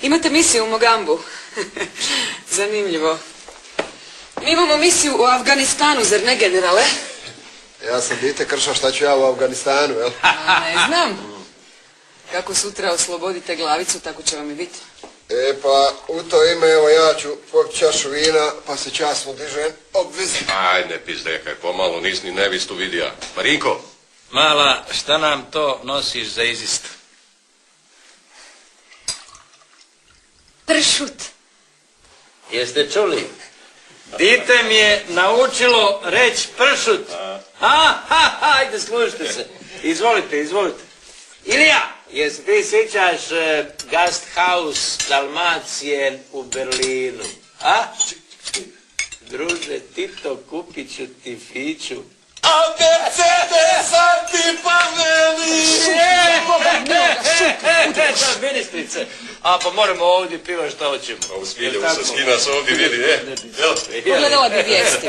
Imate misiju u Mogambu. Zanimljivo. Mi imamo misiju u Afganistanu, zar ne, generale? Ja sam dite krša, šta ću ja u Afganistanu, jel? Ne znam. Kako sutra oslobodite glavicu, tako će vam i biti. Pa u to ime, evo ja ću popiti čašu vina, pa se časno dižem obveze. Aj, ne pizdekaj, pomalo nis ni nevistu vidija. Marinko? Mala, šta nam to nosiš za izist? Pršut. Jeste čuli? Dite mi je naučilo reći pršut. Ajde, slušajte se. Izvolite. Ilija, jesi ti sjećaš Gasthaus Dalmacije u Berlinu? Druže Tito, kupit ću ti fiću. A Mercedes ti pameli! Ministrice, pa moramo ovdje piva šta hoćemo. Ovo smiljevo se skina se ovdje vidi, Pogledala bi vijesti.